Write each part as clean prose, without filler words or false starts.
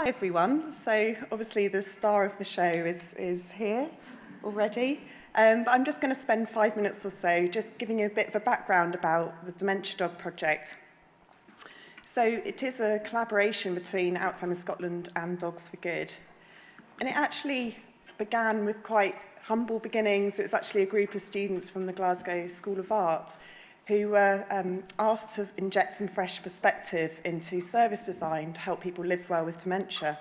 Hi everyone. So obviously the star of the show is here already. But I'm just going to spend 5 minutes or so just giving you a bit of a background about the Dementia Dog project. So it is a collaboration between Alzheimer Scotland and Dogs for Good. And it actually began with quite humble beginnings. It was actually a group of students from the Glasgow School of Art who were asked to inject some fresh perspective into service design to help people live well with dementia.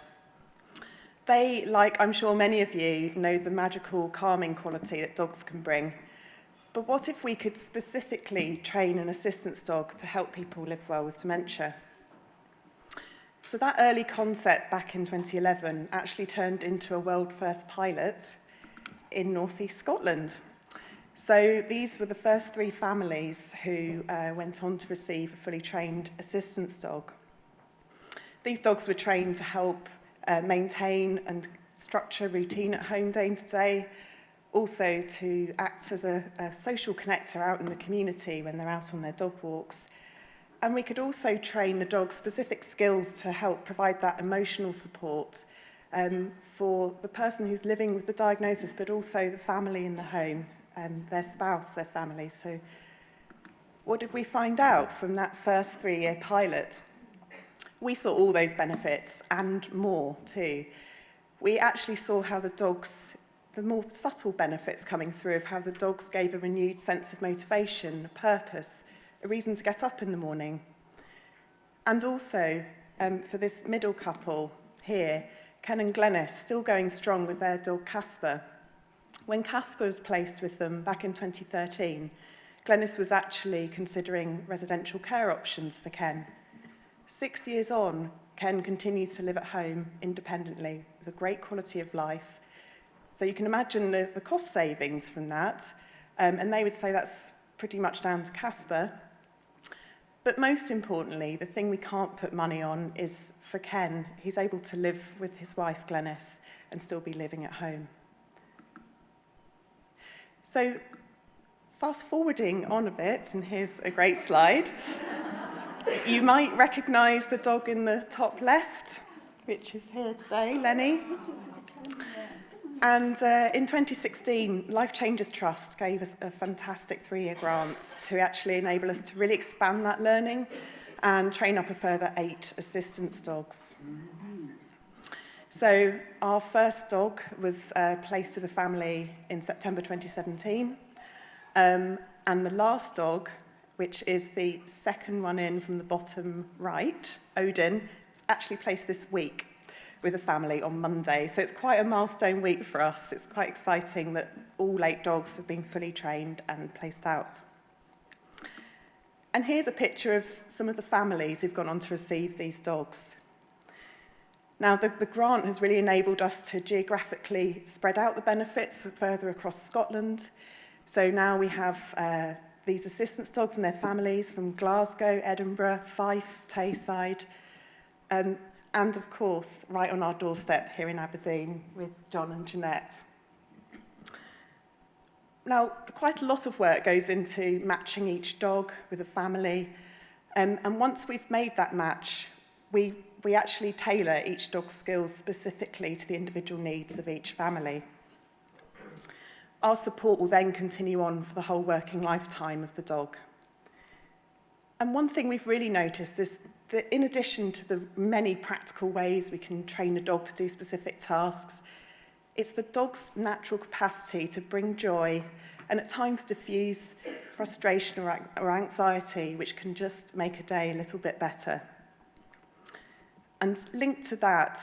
They, like I'm sure many of you, know the magical calming quality that dogs can bring. But what if we could specifically train an assistance dog to help people live well with dementia? So that early concept back in 2011 actually turned into a world-first pilot in North East Scotland. So these were the first 3 families who went on to receive a fully trained assistance dog. These dogs were trained to help maintain and structure routine at home day to day, also to act as a social connector out in the community when they're out on their dog walks. And we could also train the dog specific skills to help provide that emotional support for the person who's living with the diagnosis, but also the family in the home. Their spouse, their family. So what did we find out from that first 3-year pilot? We saw all those benefits and more too. We actually saw how the dogs, the more subtle benefits coming through of how the dogs gave a renewed sense of motivation, a purpose, a reason to get up in the morning. And also, for this middle couple here, Ken and Glenys, still going strong with their dog Casper. When Casper was placed with them back in 2013, Glenys was actually considering residential care options for Ken. 6 years on, Ken continues to live at home independently with a great quality of life. So you can imagine the cost savings from that, and they would say that's pretty much down to Casper. But most importantly, the thing we can't put money on is for Ken. He's able to live with his wife, Glenys, and still be living at home. So, fast forwarding on a bit, and here's a great slide. You might recognise the dog in the top left, which is here today, Lenny. And in 2016, Life Changes Trust gave us a fantastic 3-year grant to actually enable us to really expand that learning and train up a further 8 assistance dogs. So our first dog was placed with a family in September 2017. And the last dog, which is the second one in from the bottom right, Odin, was actually placed this week with a family on Monday. So it's quite a milestone week for us. It's quite exciting that all 8 dogs have been fully trained and placed out. And here's a picture of some of the families who've gone on to receive these dogs. Now, the grant has really enabled us to geographically spread out the benefits further across Scotland. So now we have these assistance dogs and their families from Glasgow, Edinburgh, Fife, Tayside, and of course, right on our doorstep here in Aberdeen with John and Jeanette. Now, quite a lot of work goes into matching each dog with a family. And once we've made that match, we actually tailor each dog's skills specifically to the individual needs of each family. Our support will then continue on for the whole working lifetime of the dog. And one thing we've really noticed is that in addition to the many practical ways we can train a dog to do specific tasks, it's the dog's natural capacity to bring joy and at times diffuse frustration or anxiety, which can just make a day a little bit better. And linked to that,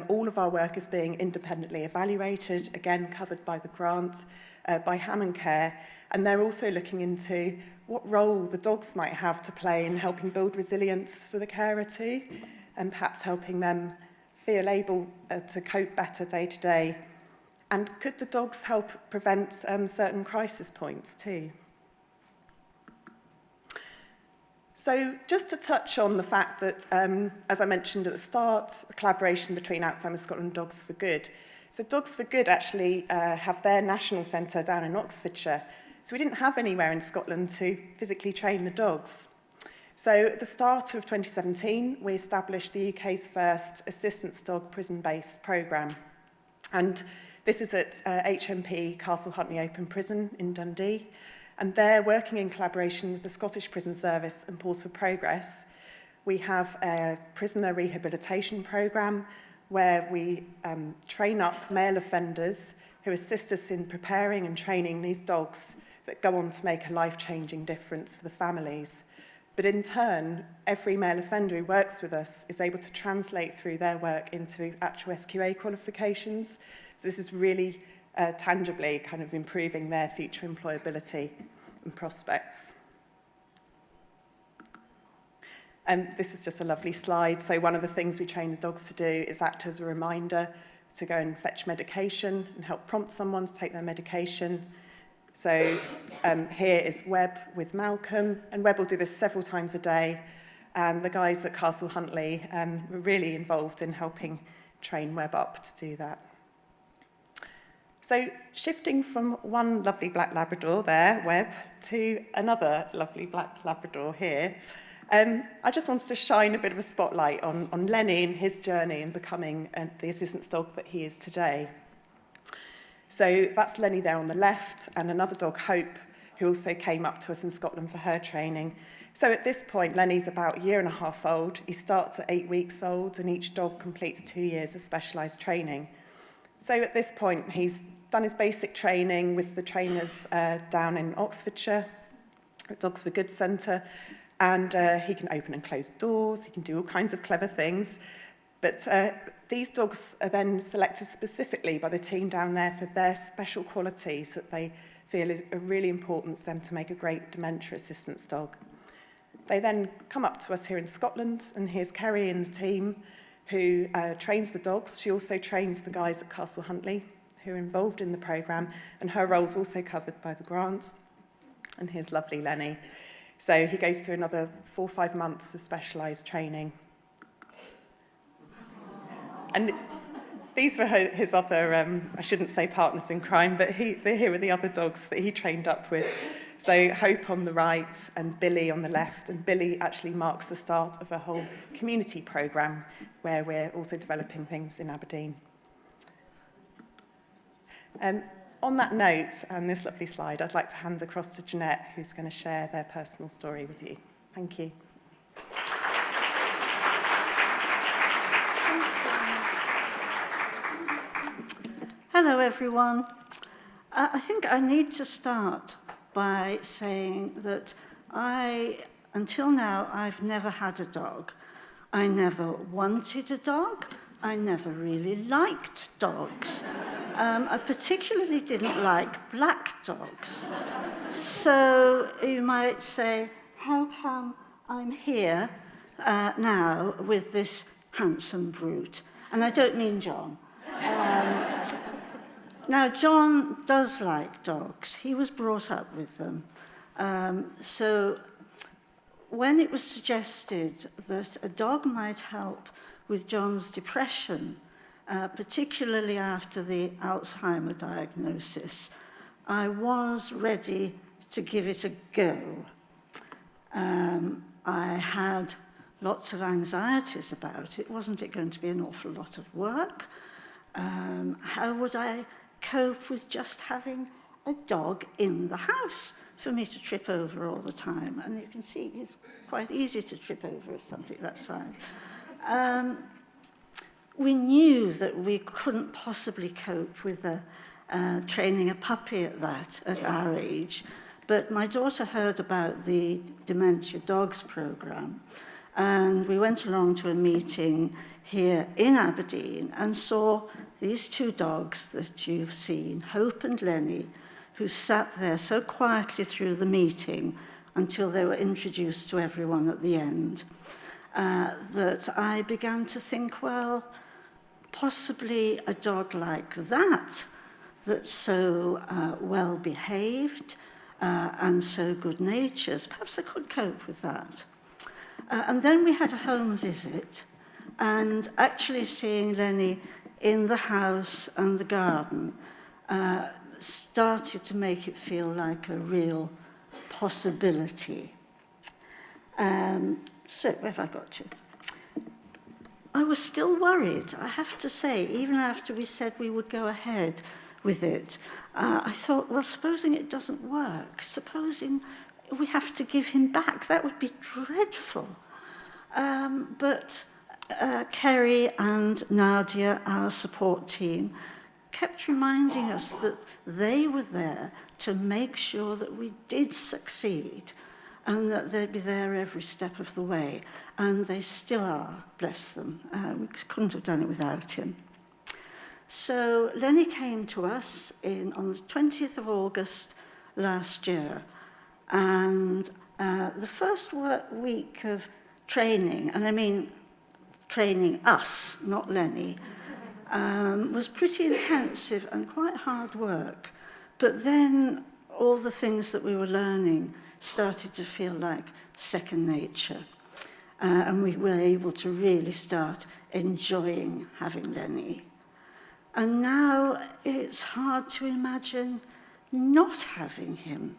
all of our work is being independently evaluated, again covered by the grant, by Hammond Care, and they're also looking into what role the dogs might have to play in helping build resilience for the carer too, and perhaps helping them feel able to cope better day to day. And could the dogs help prevent certain crisis points too? So just to touch on the fact that, as I mentioned at the start, the collaboration between Alzheimer Scotland and Dogs for Good. So Dogs for Good actually have their national centre down in Oxfordshire. So we didn't have anywhere in Scotland to physically train the dogs. So at the start of 2017, we established the UK's first assistance dog prison-based programme. And this is at HMP Castle Huntly Open Prison in Dundee. And they're working in collaboration with the Scottish Prison Service and Pause for Progress. We have a prisoner rehabilitation programme where we train up male offenders who assist us in preparing and training these dogs that go on to make a life-changing difference for the families. But in turn, every male offender who works with us is able to translate through their work into actual SQA qualifications. So this is really tangibly kind of improving their future employability and prospects. And this is just a lovely slide. So one of the things we train the dogs to do is act as a reminder to go and fetch medication and help prompt someone to take their medication. So here is Webb with Malcolm, and Webb will do this several times a day. And the guys at Castle Huntly were really involved in helping train Webb up to do that. So shifting from one lovely black Labrador there, Webb, to another lovely black Labrador here, I just wanted to shine a bit of a spotlight on Lenny and his journey in becoming the assistance dog that he is today. So that's Lenny there on the left, and another dog, Hope, who also came up to us in Scotland for her training. So at this point, Lenny's about a year and a half old. He starts at 8 weeks old, and each dog completes 2 years of specialised training. So at this point, he's done his basic training with the trainers down in Oxfordshire, at Dogs for Good Centre, and he can open and close doors, he can do all kinds of clever things. But these dogs are then selected specifically by the team down there for their special qualities that they feel are really important for them to make a great dementia assistance dog. They then come up to us here in Scotland, and here's Kerry and the team who trains the dogs. She also trains the guys at Castle Huntly who are involved in the programme, and her role's also covered by the grant. And here's lovely Lenny. So he goes through another 4 or 5 months of specialised training. And these were his other, I shouldn't say partners in crime, but here are the other dogs that he trained up with. So Hope on the right and Billy on the left. And Billy actually marks the start of a whole community programme where we're also developing things in Aberdeen. On that note, and this lovely slide, I'd like to hand across to Jeanette, who's going to share their personal story with you. Thank you. Hello, everyone. I think I need to start by saying that until now, I've never had a dog. I never wanted a dog. I never really liked dogs. I particularly didn't like black dogs. So you might say, how come I'm here now with this handsome brute? And I don't mean John. Now, John does like dogs. He was brought up with them. So when it was suggested that a dog might help with John's depression, particularly after the Alzheimer diagnosis, I was ready to give it a go. I had lots of anxieties about it. Wasn't it going to be an awful lot of work? How would I cope with just having a dog in the house for me to trip over all the time? And you can see it's quite easy to trip over something that size. We knew that we couldn't possibly cope with training a puppy at our age, but my daughter heard about the Dementia Dogs programme, and we went along to a meeting here in Aberdeen and saw these 2 dogs that you've seen, Hope and Lenny, who sat there so quietly through the meeting until they were introduced to everyone at the end, that I began to think, well, possibly a dog like that, that's so well-behaved and so good-natured, perhaps I could cope with that. And then we had a home visit, and actually seeing Lenny in the house and the garden started to make it feel like a real possibility. So, where have I got to? I was still worried, I have to say, even after we said we would go ahead with it. I thought, well, supposing it doesn't work, supposing we have to give him back, that would be dreadful. But Kerry and Nadia, our support team, kept reminding us that they were there to make sure that we did succeed and that they'd be there every step of the way. And they still are, bless them. We couldn't have done it without him. So Lenny came to us on the 20th of August last year. And the first week of training, and I mean training us, not Lenny, was pretty intensive and quite hard work. But then all the things that we were learning started to feel like second nature. And we were able to really start enjoying having Lenny. And now it's hard to imagine not having him.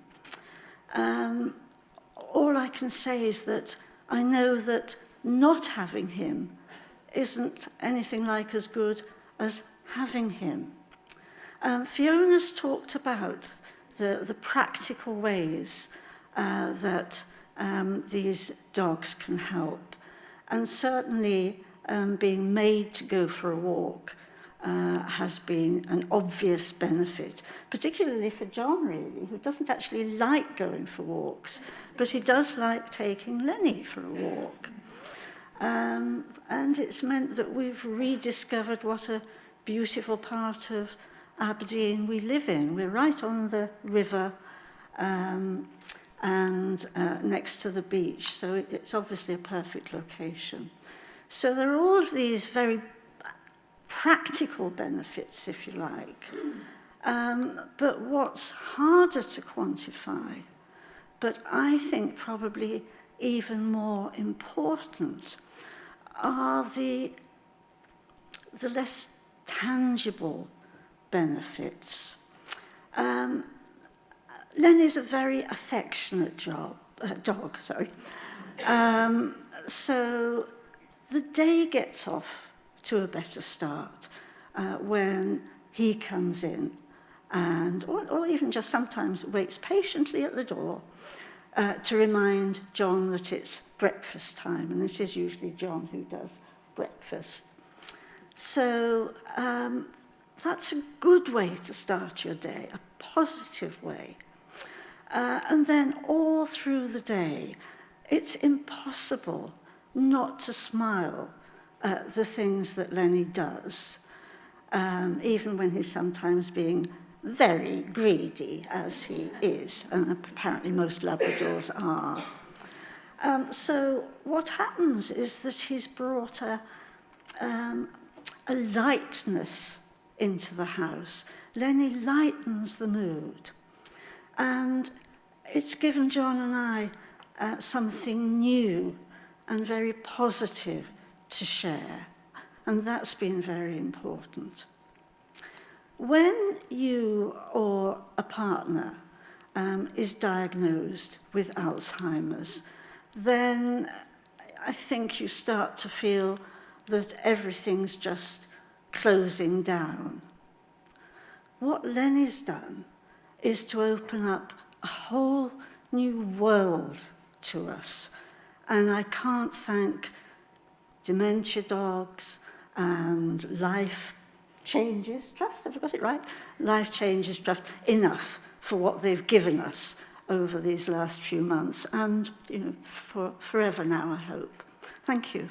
All I can say is that I know that not having him isn't anything like as good as having him. Fiona's talked about the practical ways that these dogs can help. And certainly being made to go for a walk has been an obvious benefit, particularly for John, really, who doesn't actually like going for walks, but he does like taking Lenny for a walk. And it's meant that we've rediscovered what a beautiful part of Aberdeen we live in. We're right on the river and next to the beach, so it's obviously a perfect location. So there are all of these very practical benefits, if you like. But what's harder to quantify, but I think probably even more important, are the less tangible benefits. Lenny's a very affectionate dog. So the day gets off to a better start when he comes in, or even just sometimes waits patiently at the door to remind John that it's breakfast time, and it is usually John who does breakfast. So that's a good way to start your day, a positive way. And then all through the day, it's impossible not to smile at the things that Lenny does, even when he's sometimes being very greedy, as he is, and apparently most Labradors are. So what happens is that he's brought a lightness into the house. Lenny lightens the mood. And it's given John and I something new and very positive to share. And that's been very important. When you or a partner is diagnosed with Alzheimer's, then I think you start to feel that everything's just closing down. What Lenny's done is to open up a whole new world to us. And I can't thank Dementia Dogs and Life Changes Trust, have I got it right? Life Changes Trust enough for what they've given us over these last few months, and for forever now, I hope. Thank you.